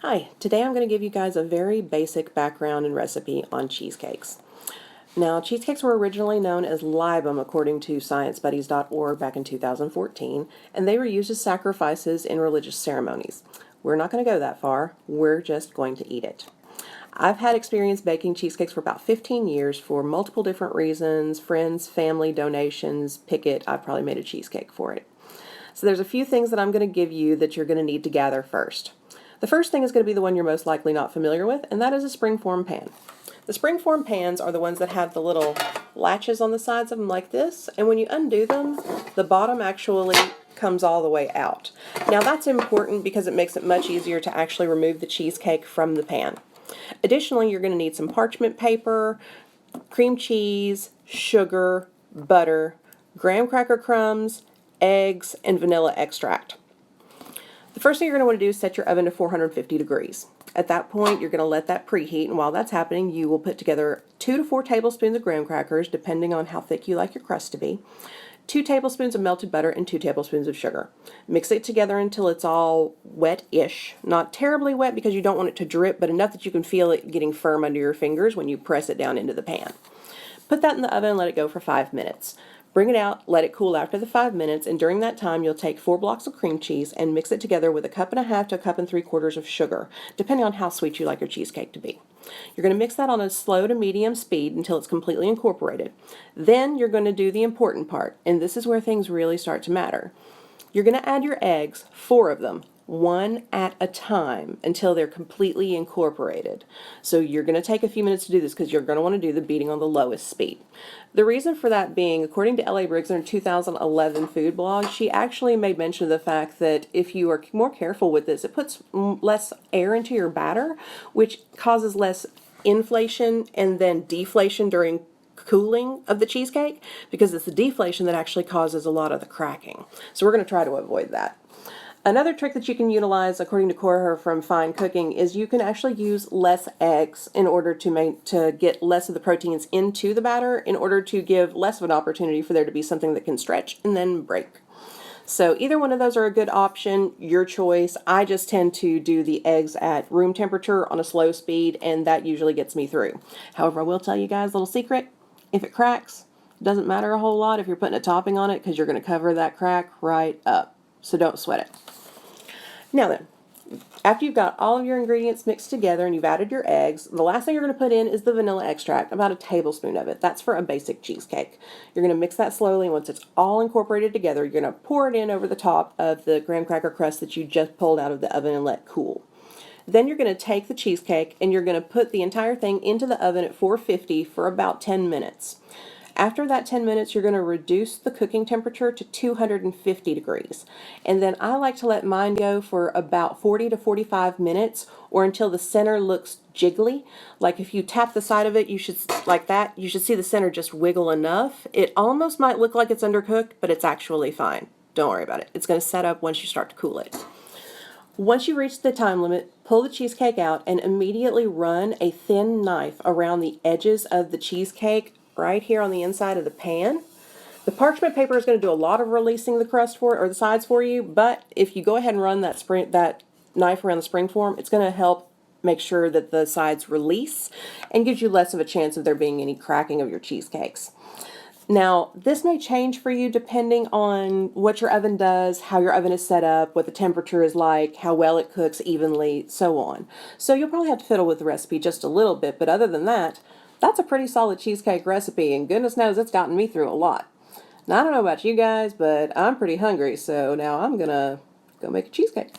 Hi, today I'm going to give you guys a very basic background and recipe on cheesecakes. Now, cheesecakes were originally known as libum according to sciencebuddies.org back in 2014, and they were used as sacrifices in religious ceremonies. We're not going to go that far, we're just going to eat it. I've had experience baking cheesecakes for about 15 years for multiple different reasons, friends, family, donations, pick it, I've probably made a cheesecake for it. So there's a few things that I'm going to give you that you're going to need to gather first. The first thing is going to be the one you're most likely not familiar with, and that is a springform pan. The springform pans are the ones that have the little latches on the sides of them like this, and when you undo them, the bottom actually comes all the way out. Now that's important because it makes it much easier to actually remove the cheesecake from the pan. Additionally, you're going to need some parchment paper, cream cheese, sugar, butter, graham cracker crumbs, eggs, and vanilla extract. The first thing you're going to want to do is set your oven to 450 degrees. At that point, you're going to let that preheat, and while that's happening, you will put together 2 to 4 tablespoons of graham crackers, depending on how thick you like your crust to be, 2 tablespoons of melted butter, and 2 tablespoons of sugar. Mix it together until it's all wet-ish. Not terribly wet because you don't want it to drip, but enough that you can feel it getting firm under your fingers when you press it down into the pan. Put that in the oven and let it go for 5 minutes. Bring it out, let it cool after the 5 minutes, and during that time you'll take 4 blocks of cream cheese and mix it together with 1.5 cups to 1 3/4 cups of sugar, depending on how sweet you like your cheesecake to be. You're going to mix that on a slow to medium speed until it's completely incorporated. Then you're going to do the important part, and this is where things really start to matter. You're going to add your eggs, 4 of them, one at a time until they're completely incorporated. So you're going to take a few minutes to do this because you're going to want to do the beating on the lowest speed. The reason for that being, according to L.A. Briggs in her 2011 food blog, she actually made mention of the fact that if you are more careful with this, it puts less air into your batter, which causes less inflation and then deflation during cooling of the cheesecake, because it's the deflation that actually causes a lot of the cracking. So we're going to try to avoid that. Another trick that you can utilize, according to Cora from Fine Cooking, is you can actually use less eggs in order to get less of the proteins into the batter, in order to give less of an opportunity for there to be something that can stretch and then break. So either one of those are a good option, your choice. I just tend to do the eggs at room temperature on a slow speed, and that usually gets me through. However, I will tell you guys a little secret. If it cracks, it doesn't matter a whole lot if you're putting a topping on it, because you're going to cover that crack right up. So don't sweat it. Now then, after you've got all of your ingredients mixed together and you've added your eggs, the last thing you're going to put in is the vanilla extract, about 1 tablespoon of it. That's for a basic cheesecake. You're going to mix that slowly, and once it's all incorporated together, you're going to pour it in over the top of the graham cracker crust that you just pulled out of the oven and let cool. Then you're going to take the cheesecake and you're going to put the entire thing into the oven at 450 for about 10 minutes. After that 10 minutes, you're going to reduce the cooking temperature to 250 degrees. And then I like to let mine go for about 40 to 45 minutes, or until the center looks jiggly. Like if you tap the side of it, you should, like that, you should see the center just wiggle enough. It almost might look like it's undercooked, but it's actually fine. Don't worry about it. It's going to set up once you start to cool it. Once you reach the time limit, pull the cheesecake out and immediately run a thin knife around the edges of the cheesecake right here on the inside of the pan. The parchment paper is going to do a lot of releasing the crust for it, or the sides for you, but if you go ahead and run that knife around the spring form, it's going to help make sure that the sides release and gives you less of a chance of there being any cracking of your cheesecakes. Now, this may change for you depending on what your oven does, how your oven is set up, what the temperature is like, how well it cooks evenly, so on. So you'll probably have to fiddle with the recipe just a little bit, but other than that, that's a pretty solid cheesecake recipe, and goodness knows it's gotten me through a lot. Now, I don't know about you guys, but I'm pretty hungry, so now I'm gonna go make a cheesecake.